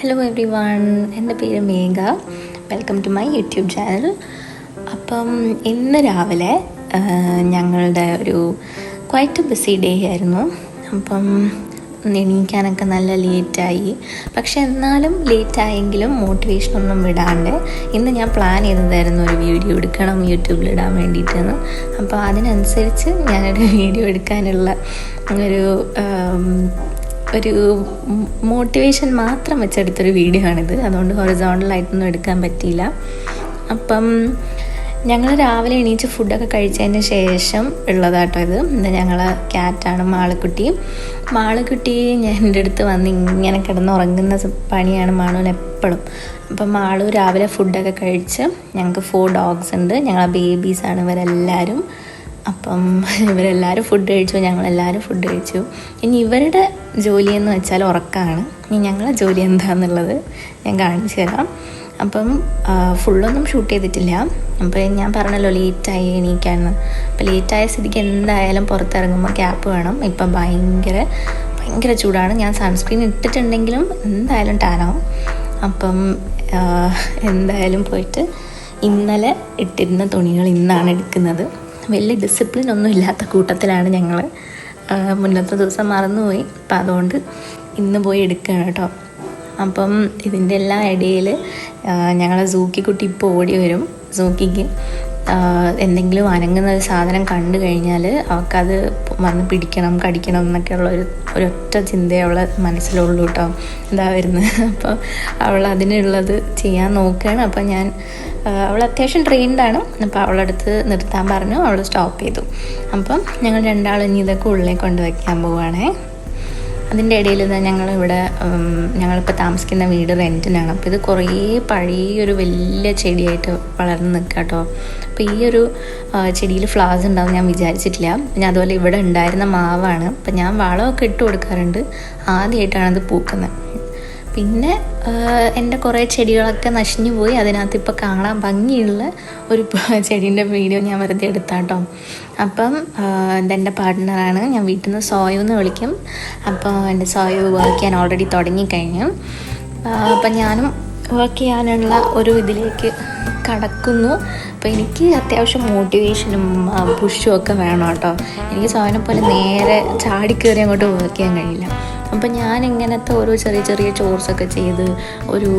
Hello every one, എൻ്റെ പേര് Megha. Welcome to my YouTube channel. അപ്പം ഇന്ന് രാവിലെ ഞങ്ങളുടെ ഒരു ക്വൈറ്റ് ബിസി ഡേ ആയിരുന്നു. അപ്പം എണീക്കാനൊക്കെ നല്ല ലേറ്റായി. പക്ഷെ എന്നാലും ലേറ്റായെങ്കിലും മോട്ടിവേഷനൊന്നും വിടാണ്ട് ഇന്ന് ഞാൻ പ്ലാൻ ചെയ്തതായിരുന്നു ഒരു വീഡിയോ എടുക്കണം യൂട്യൂബിലിടാൻ വേണ്ടിയിട്ടെന്ന്. അപ്പോൾ അതിനനുസരിച്ച് ഞാനൊരു വീഡിയോ എടുക്കാനുള്ള ഒരു മോട്ടിവേഷൻ മാത്രം വെച്ചെടുത്തൊരു വീഡിയോ ആണിത്. അതുകൊണ്ട് ഹൊറിസോണ്ടലായിട്ടൊന്നും എടുക്കാൻ പറ്റിയില്ല. അപ്പം ഞങ്ങൾ രാവിലെ എണീച്ച് ഫുഡൊക്കെ കഴിച്ചതിന് ശേഷം ഉള്ളതാട്ടോ ഇത്. ഞങ്ങൾ ക്യാറ്റാണ് മാളുക്കുട്ടി എൻ്റെ അടുത്ത് വന്ന് ഇങ്ങനെ കിടന്നുറങ്ങുന്ന പണിയാണ് മാളുവിന് എപ്പോഴും. അപ്പം മാളു രാവിലെ ഫുഡൊക്കെ കഴിച്ച്, ഞങ്ങൾക്ക് 4 dogs ഉണ്ട്. ഞങ്ങളെ ബേബീസാണ് ഇവരെല്ലാവരും. അപ്പം ഇവരെല്ലാവരും ഫുഡ് കഴിച്ചു, ഞങ്ങളെല്ലാവരും ഫുഡ് കഴിച്ചു. ഇനി ഇവരുടെ ജോലിയെന്ന് വെച്ചാൽ ഉറക്കമാണ്. ഇനി ഞങ്ങളുടെ ജോലി എന്താണെന്നുള്ളത് ഞാൻ കാണിച്ചു തരാം. അപ്പം ഫുള്ളൊന്നും ഷൂട്ട് ചെയ്തിട്ടില്ല. അപ്പോൾ ഞാൻ പറഞ്ഞല്ലോ ലേറ്റായി എണീക്കാമെന്ന്. അപ്പോൾ ലേറ്റായ സ്ഥിതിക്ക് എന്തായാലും പുറത്തിറങ്ങുമ്പോൾ ക്യാപ്പ് വേണം. ഇപ്പം ഭയങ്കര ചൂടാണ്. ഞാൻ സൺസ്ക്രീൻ ഇട്ടിട്ടുണ്ടെങ്കിലും എന്തായാലും ടാനാവും. അപ്പം എന്തായാലും പോയിട്ട് ഇന്നലെ ഇട്ടിരുന്ന തുണികൾ ഇന്നാണ് എടുക്കുന്നത്. വലിയ ഡിസിപ്ലിൻ ഒന്നും ഇല്ലാത്ത കൂട്ടത്തിലാണ് ഞങ്ങൾ. മുന്നത്തെ ദിവസം മറന്നുപോയി. അപ്പം അതുകൊണ്ട് ഇന്ന് പോയി എടുക്കുകയാണ് കേട്ടോ. അപ്പം ഇതിൻ്റെ എല്ലാം ഇടയിൽ ഞങ്ങളെ സൂക്കിക്കുട്ടി ഇപ്പോൾ ഓടി വരും. സൂക്കിക്ക് എന്തെങ്കിലും അനങ്ങുന്ന ഒരു സാധനം കണ്ടു കഴിഞ്ഞാൽ അവൾക്കത് വന്ന് പിടിക്കണം, കടിക്കണം എന്നൊക്കെയുള്ള ഒരൊറ്റ ചിന്തയെ അവളെ മനസ്സിലുള്ളൂ കേട്ടോ. എന്താ വരുന്നത്. അപ്പോൾ അവൾ അതിനുള്ളത് ചെയ്യാൻ നോക്കുകയാണ്. അപ്പോൾ അവൾ അത്യാവശ്യം ട്രെയിൻഡാണ്. അപ്പോൾ അവളടുത്ത് നിർത്താൻ പറഞ്ഞു. അവൾ സ്റ്റോപ്പ് ചെയ്തു. അപ്പം ഞങ്ങൾ രണ്ടാളും ഇനി ഇതൊക്കെ ഉള്ളിൽ കൊണ്ട് വയ്ക്കാൻ പോവുകയാണേ. അതിൻ്റെ ഇടയിൽ ഞങ്ങളിപ്പോൾ താമസിക്കുന്ന വീട് റെൻറ്റിനാണ്. അപ്പോൾ ഇത് കുറേ പഴയൊരു വലിയ ചെടിയായിട്ട് വളർന്ന് നിൽക്കുക കേട്ടോ. അപ്പോൾ ഈ ഒരു ചെടിയിൽ ഫ്ലവേഴ്സ് ഉണ്ടാവും ഞാൻ വിചാരിച്ചിട്ടില്ല. പിന്നെ അതുപോലെ ഇവിടെ ഉണ്ടായിരുന്ന മാവാണ്. അപ്പം ഞാൻ വളമൊക്കെ ഇട്ട് കൊടുക്കാറുണ്ട്. ആദ്യമായിട്ടാണ് അത് പൂക്കുന്നത്. പിന്നെ എൻ്റെ കുറേ ചെടികളൊക്കെ നശിഞ്ഞു പോയി. അതിനകത്ത് ഇപ്പോൾ കാണാൻ ഭംഗിയുള്ള ഒരു ചെടീൻ്റെ വീഡിയോ ഞാൻ വെറുതെ എടുത്താട്ടോ. അപ്പം ഇതെൻ്റെ പാർട്ട്ണറാണ്. ഞാൻ വീട്ടിൽ നിന്ന് സോയു എന്ന് വിളിക്കും. അപ്പോൾ എൻ്റെ സോയു വർക്ക് ചെയ്യാൻ ഓൾറെഡി തുടങ്ങിക്കഴിഞ്ഞു. അപ്പം ഞാനും വർക്ക് ചെയ്യാനുള്ള ഒരു ഇതിലേക്ക് കടക്കുന്നു. അപ്പോൾ എനിക്ക് അത്യാവശ്യം മോട്ടിവേഷനും പുഷും ഒക്കെ വേണം കേട്ടോ. എനിക്ക് സോയനെ പോലെ നേരെ ചാടിക്കയറി അങ്ങോട്ട് വർക്ക് ചെയ്യാൻ കഴിയില്ല. അപ്പം ഞാൻ ഇങ്ങനത്തെ ഓരോ ചെറിയ ചോർസൊക്കെ ചെയ്ത് ഒരു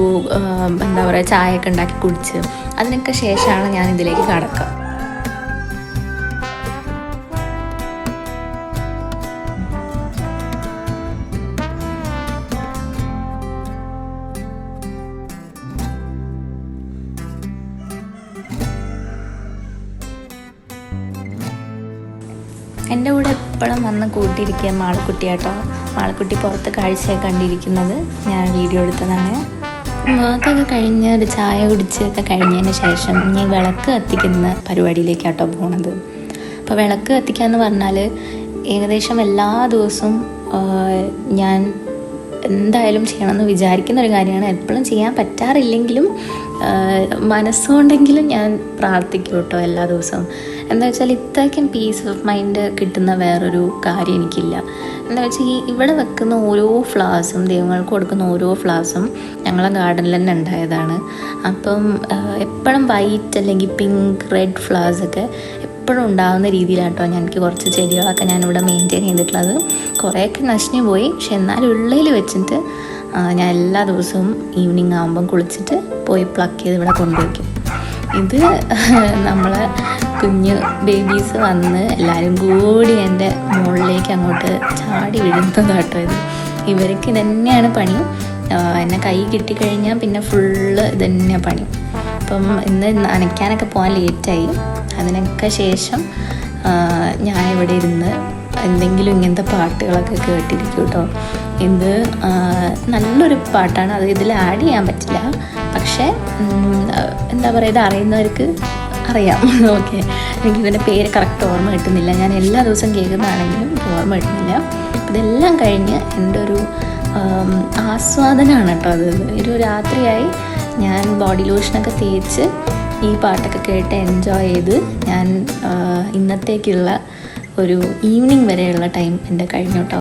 എന്താ പറയുക ചായയൊക്കെ ഉണ്ടാക്കി കുടിച്ച് അതിനൊക്കെ ശേഷമാണ് ഞാൻ ഇതിലേക്ക് കടക്കുക. എൻ്റെ കൂടെ എപ്പോഴും വന്ന് കൂട്ടിയിരിക്കുക മാളക്കുട്ടിയാട്ടോ. മാളക്കുട്ടി പുറത്ത് കാഴ്ചയൊക്കെ കണ്ടിരിക്കുന്നത് ഞാൻ വീഡിയോ എടുത്തതാണ്. വർക്കൊക്കെ കഴിഞ്ഞ് ഒരു ചായ കുടിച്ചൊക്കെ കഴിഞ്ഞതിന് ശേഷം ഞാൻ വിളക്ക് കത്തിക്കുന്ന പരിപാടിയിലേക്കാട്ടോ പോണത്. അപ്പോൾ വിളക്ക് കത്തിക്കുക എന്ന് പറഞ്ഞാൽ ഏകദേശം എല്ലാ ദിവസവും ഞാൻ എന്തായാലും ചെയ്യണമെന്ന് വിചാരിക്കുന്ന ഒരു കാര്യമാണ്. എപ്പോഴും ചെയ്യാൻ പറ്റാറില്ലെങ്കിലും മനസ്സുകൊണ്ടെങ്കിലും ഞാൻ പ്രാർത്ഥിക്കും കേട്ടോ എല്ലാ ദിവസവും. എന്താ വെച്ചാൽ ഇത്രയ്ക്കും പീസ് ഓഫ് മൈൻഡ് കിട്ടുന്ന വേറൊരു കാര്യം എനിക്കില്ല. എന്താ വെച്ചാൽ ഇവിടെ വെക്കുന്ന ഓരോ ഫ്ലവേഴ്സും, ദൈവങ്ങൾക്ക് കൊടുക്കുന്ന ഓരോ ഫ്ലവേഴ്സും ഞങ്ങളെ ഗാർഡനിൽ തന്നെ ഉണ്ടായതാണ്. അപ്പം എപ്പോഴും വൈറ്റ് അല്ലെങ്കിൽ പിങ്ക്, റെഡ് ഫ്ലവേഴ്സൊക്കെ എപ്പോഴും ഉണ്ടാകുന്ന രീതിയിലാട്ടോ എനിക്ക് കുറച്ച് ചെടികളൊക്കെ ഞാനിവിടെ മെയിൻറ്റെയിൻ ചെയ്തിട്ടുള്ളത്. കുറേയൊക്കെ നശിഞ്ഞു പോയി. പക്ഷെ എന്നാലും ഉള്ളിൽ വെച്ചിട്ട് ഞാൻ എല്ലാ ദിവസവും ഈവനിങ് ആകുമ്പം കുളിച്ചിട്ട് പോയി പ്ലക്ക് ചെയ്ത് ഇവിടെ കൊണ്ടുവയ്ക്കും. ഇത് നമ്മളെ കുഞ്ഞ് ബേബീസ് വന്ന് എല്ലാവരും കൂടി എൻ്റെ മുകളിലേക്ക് അങ്ങോട്ട് ചാടി വീഴുന്നതാട്ടോ ഇത്. ഇവർക്ക് ഇതന്നെയാണ് പണി. എന്നെ കൈ കിട്ടിക്കഴിഞ്ഞാൽ പിന്നെ ഫുള്ള് ഇതന്നെയാണ് പണി. അപ്പം ഇന്ന് നനയ്ക്കാനൊക്കെ പോകാൻ ലേറ്റായി. അതിനൊക്കെ ശേഷം ഞാനിവിടെ ഇരുന്ന് എന്തെങ്കിലും ഇങ്ങനത്തെ പാട്ടുകളൊക്കെ കേട്ടിരിക്കും കേട്ടോ. ഇത് നല്ലൊരു പാട്ടാണ്. അത് ഇതിൽ ആഡ് ചെയ്യാൻ പറ്റില്ല. പക്ഷേ എന്താ പറയുക, ഇത് അറിയുന്നവർക്ക് അറിയാം. ഓക്കെ, എനിക്കിതിൻ്റെ പേര് കറക്റ്റ് ഓർമ്മ കിട്ടുന്നില്ല. ഞാൻ എല്ലാ ദിവസവും കേൾക്കുന്നതാണെങ്കിലും ഓർമ്മ കിട്ടുന്നില്ല. ഇതെല്ലാം കഴിഞ്ഞ് എൻ്റെ ഒരു ആസ്വാദനമാണ് കേട്ടോ അത്. ഒരു രാത്രിയായി ഞാൻ ബോഡി ലോഷനൊക്കെ തേച്ച് ഈ പാട്ടൊക്കെ കേട്ട് എൻജോയ് ചെയ്ത് ഞാൻ ഇന്നത്തേക്കുള്ള ഒരു ഈവനിങ് വരെയുള്ള ടൈം എൻ്റെ കഴിഞ്ഞു കേട്ടോ.